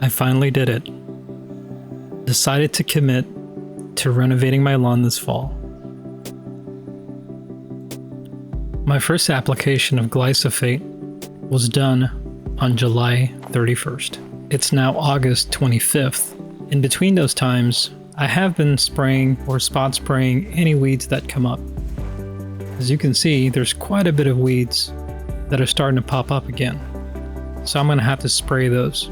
I finally did it. Decided to commit to renovating my lawn this fall. My first application of glyphosate was done on July 31st. It's now August 25th. In between those times, I have been spraying or spot spraying any weeds that come up. As you can see, there's quite a bit of weeds that are starting to pop up again. So I'm going to have to spray those.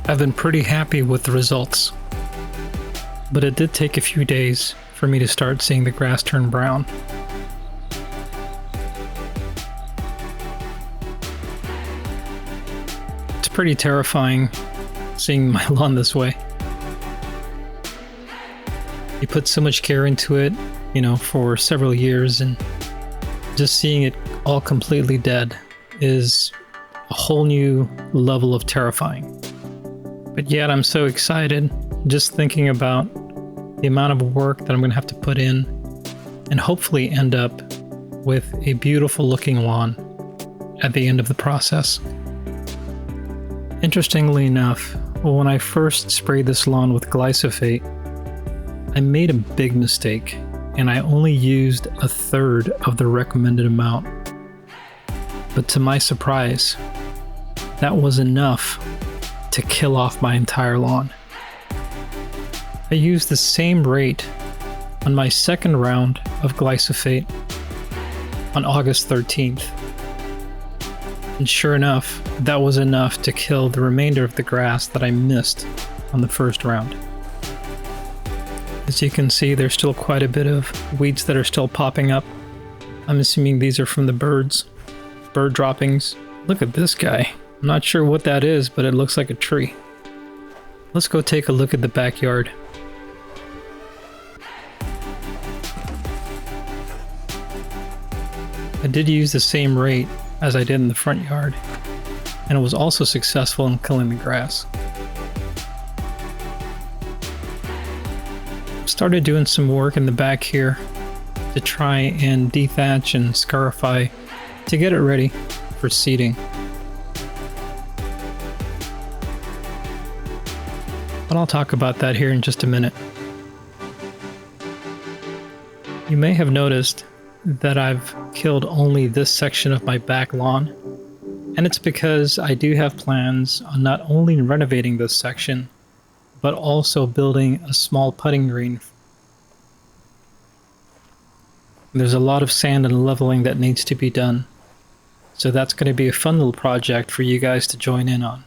I've been pretty happy with the results, but it did take a few days for me to start seeing the grass turn brown. It's pretty terrifying seeing my lawn this way. You put so much care into it, for several years, and just seeing it all completely dead is a whole new level of terrifying. But yet I'm so excited just thinking about the amount of work that I'm going to have to put in and hopefully end up with a beautiful looking lawn at the end of the process. Interestingly enough, when I first sprayed this lawn with glyphosate, I made a big mistake and I only used 1/3 of the recommended amount. But to my surprise, that was enough to kill off my entire lawn. I used the same rate on my second round of glyphosate on August 13th. And sure enough, that was enough to kill the remainder of the grass that I missed on the first round. As you can see, there's still quite a bit of weeds that are still popping up. I'm assuming these are from the bird droppings. Look at this guy. I'm not sure what that is, but it looks like a tree. Let's go take a look at the backyard. I did use the same rate as I did in the front yard, and it was also successful in killing the grass. Started doing some work in the back here to try and dethatch and scarify to get it ready for seeding. But I'll talk about that here in just a minute. You may have noticed that I've killed only this section of my back lawn, and it's because I do have plans on not only renovating this section, but also building a small putting green. There's a lot of sand and leveling that needs to be done, so that's going to be a fun little project for you guys to join in on.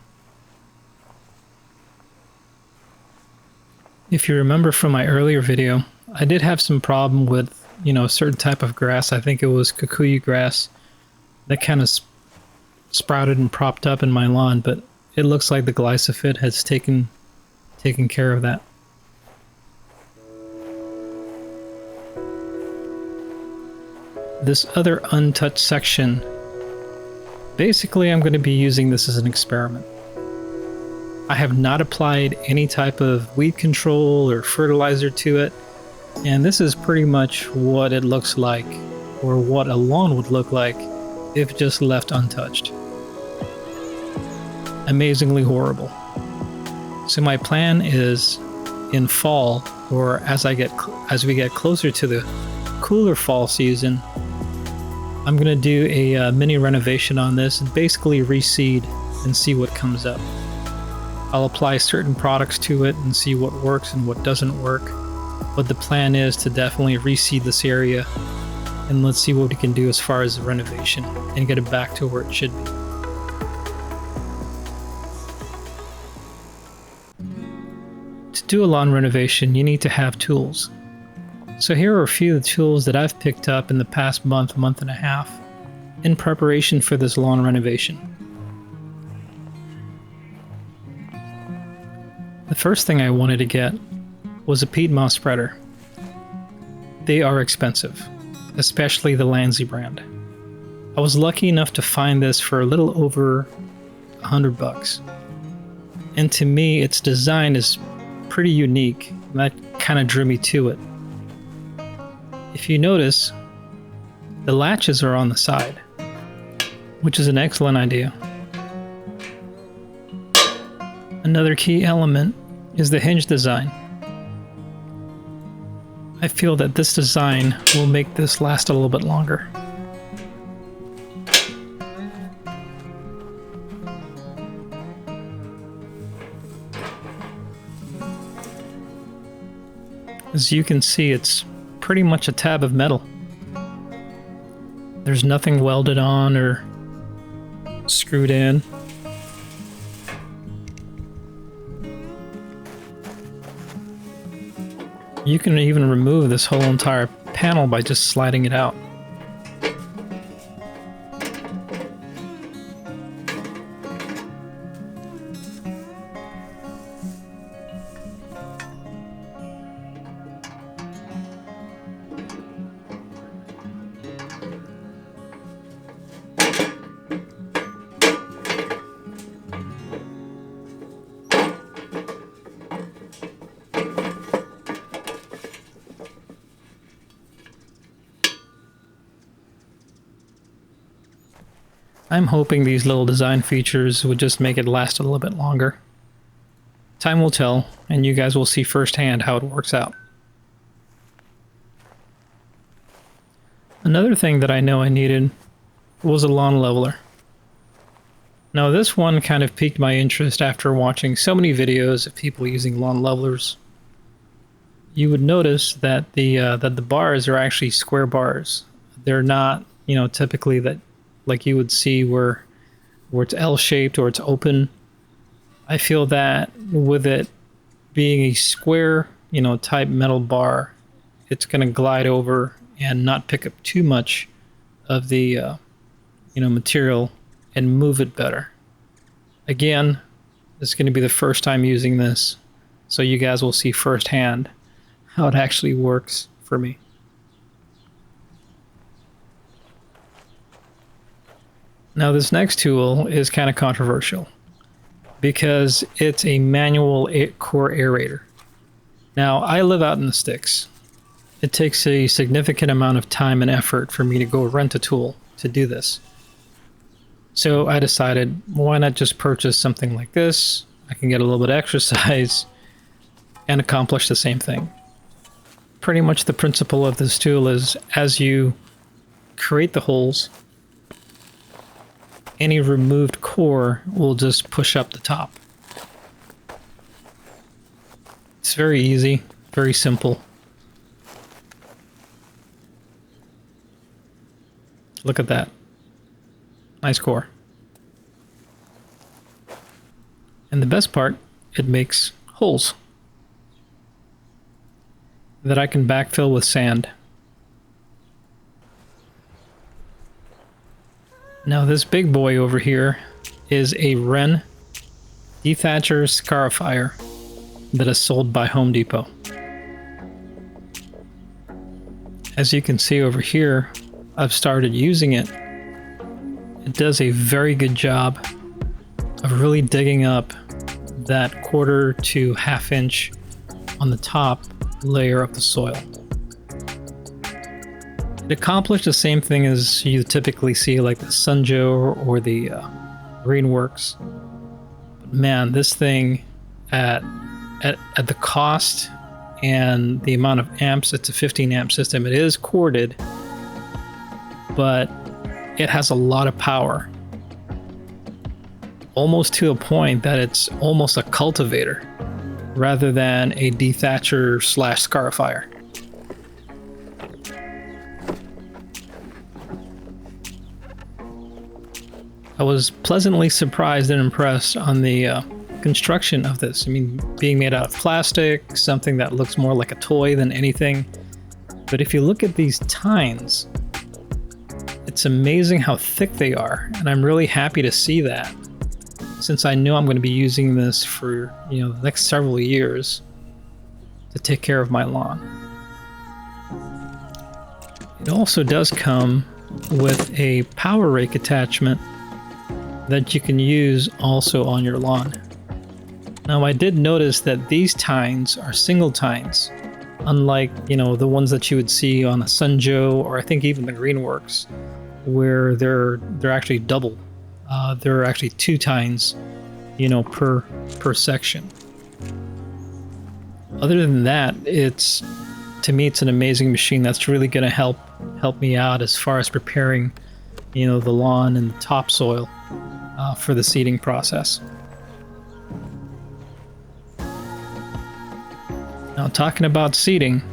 If you remember from my earlier video, I did have some problem with, a certain type of grass. I think it was kikuyu grass that kind of sprouted and propped up in my lawn, but it looks like the glyphosate has taken care of that. This other untouched section, basically I'm going to be using this as an experiment. I have not applied any type of weed control or fertilizer to it, and this is pretty much what it looks like, or what a lawn would look like if just left untouched. Amazingly horrible. So my plan is in fall, or as we get closer to the cooler fall season, I'm going to do a mini renovation on this and basically reseed and see what comes up. I'll apply certain products to it and see what works and what doesn't work. But the plan is to definitely reseed this area, and let's see what we can do as far as the renovation and get it back to where it should be. To do a lawn renovation, you need to have tools. So here are a few of the tools that I've picked up in the past month and a half in preparation for this lawn renovation. The first thing I wanted to get was a peat moss spreader. They are expensive, especially the Landsy brand. I was lucky enough to find this for a little over $100. And to me, its design is pretty unique, and that kind of drew me to it. If you notice, the latches are on the side, which is an excellent idea. Another key element is the hinge design. I feel that this design will make this last a little bit longer. As you can see, it's pretty much a tab of metal. There's nothing welded on or screwed in. You can even remove this whole entire panel by just sliding it out. I'm hoping these little design features would just make it last a little bit longer. Time will tell, and you guys will see firsthand how it works out. Another thing that I know I needed was a lawn leveler. Now this one kind of piqued my interest after watching so many videos of people using lawn levelers. You would notice that the bars are actually square bars. They're not, typically that like you would see where it's L-shaped or it's open. I feel that with it being a square, type metal bar, it's going to glide over and not pick up too much of the, material and move it better. Again, this is going to be the first time using this, so you guys will see firsthand how it actually works for me. Now this next tool is kind of controversial because it's a manual core aerator. Now I live out in the sticks. It takes a significant amount of time and effort for me to go rent a tool to do this. So I decided, why not just purchase something like this? I can get a little bit of exercise and accomplish the same thing. Pretty much the principle of this tool is as you create the holes, any removed core will just push up the top. It's very easy, very simple. Look at that. Nice core. And the best part, it makes holes that I can backfill with sand. Now this big boy over here is a Wren dethatcher scarifier that is sold by Home Depot. As you can see over here, I've started using it. It does a very good job of really digging up that 1/4 to 1/2 inch on the top layer of the soil. It accomplished the same thing as you typically see like the Sunjoe or the Greenworks. But man, this thing at the cost and the amount of amps, it's a 15 amp system. It is corded, but it has a lot of power. Almost to a point that it's almost a cultivator rather than a dethatcher / scarifier. I was pleasantly surprised and impressed on the construction of this. I mean, being made out of plastic, something that looks more like a toy than anything. But if you look at these tines, it's amazing how thick they are, and I'm really happy to see that, since I know I'm going to be using this for the next several years to take care of my lawn. It also does come with a power rake attachment that you can use also on your lawn. Now I did notice that these tines are single tines, unlike the ones that you would see on a Sunjoe or I think even the Greenworks, where they're actually double. There are actually 2 tines per section. Other than that, to me it's an amazing machine that's really going to help me out as far as preparing the lawn and the topsoil for the seeding process. Now, talking about seeding,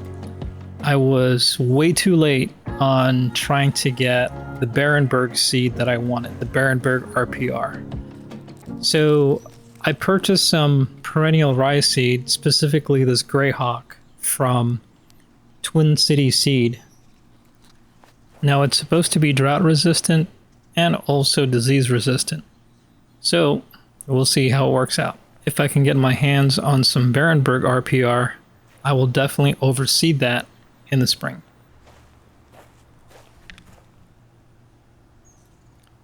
I was way too late on trying to get the Barenberg seed that I wanted, the Barenberg RPR. So I purchased some perennial rye seed, specifically this Greyhawk from Twin City Seed. Now, it's supposed to be drought resistant and also disease resistant. So we'll see how it works out. If I can get my hands on some Barenberg RPR, I will definitely overseed that in the spring.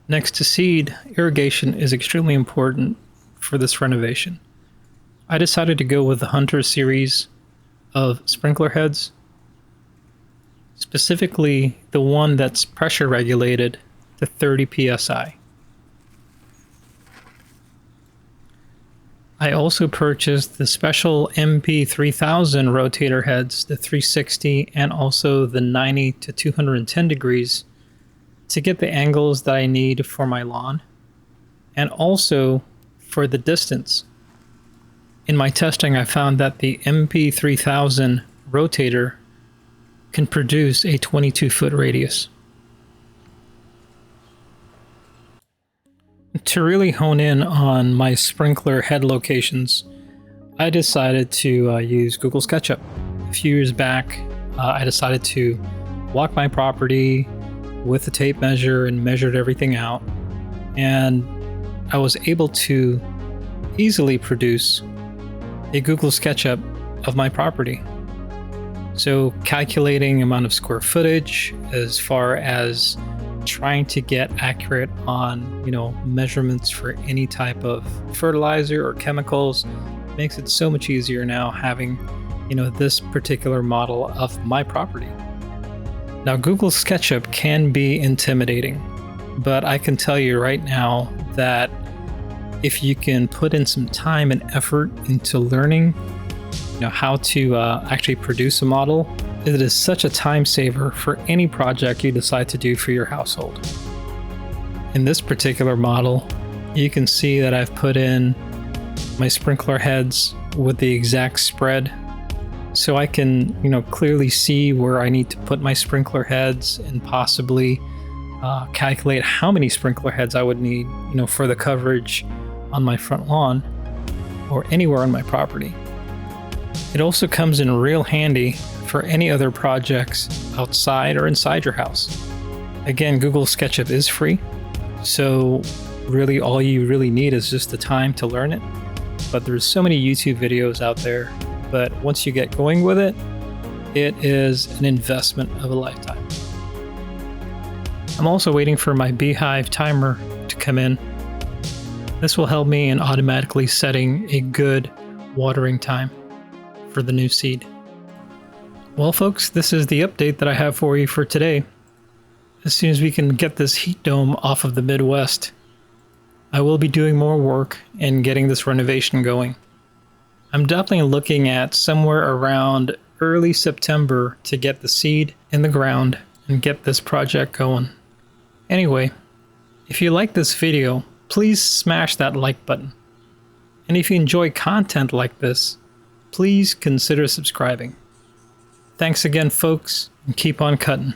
Next to seed, irrigation is extremely important for this renovation. I decided to go with the Hunter series of sprinkler heads, specifically the one that's pressure regulated to 30 psi. I also purchased the special MP3000 rotator heads, the 360 and also the 90 to 210 degrees, to get the angles that I need for my lawn and also for the distance. In my testing, I found that the MP3000 rotator can produce a 22-foot radius. To really hone in on my sprinkler head locations, I decided to use Google SketchUp. A few years back, I decided to walk my property with a tape measure and measured everything out, and I was able to easily produce a Google SketchUp of my property. So calculating amount of square footage as far as trying to get accurate on measurements for any type of fertilizer or chemicals makes it so much easier now having this particular model of my property. Now, Google SketchUp can be intimidating, but I can tell you right now that if you can put in some time and effort into learning how to actually produce a model, it is such a time saver for any project you decide to do for your household. In this particular model, you can see that I've put in my sprinkler heads with the exact spread, so I can clearly see where I need to put my sprinkler heads and possibly calculate how many sprinkler heads I would need for the coverage on my front lawn or anywhere on my property. It also comes in real handy for any other projects outside or inside your house. Again, Google SketchUp is free, so really all you really need is just the time to learn it. But there's so many YouTube videos out there, but once you get going with it, it is an investment of a lifetime. I'm also waiting for my beehive timer to come in. This will help me in automatically setting a good watering time for the new seed. Well, folks, this is the update that I have for you for today. As soon as we can get this heat dome off of the Midwest, I will be doing more work and getting this renovation going. I'm definitely looking at somewhere around early September to get the seed in the ground and get this project going. Anyway, if you like this video, please smash that like button. And if you enjoy content like this, please consider subscribing. Thanks again, folks, and keep on cutting.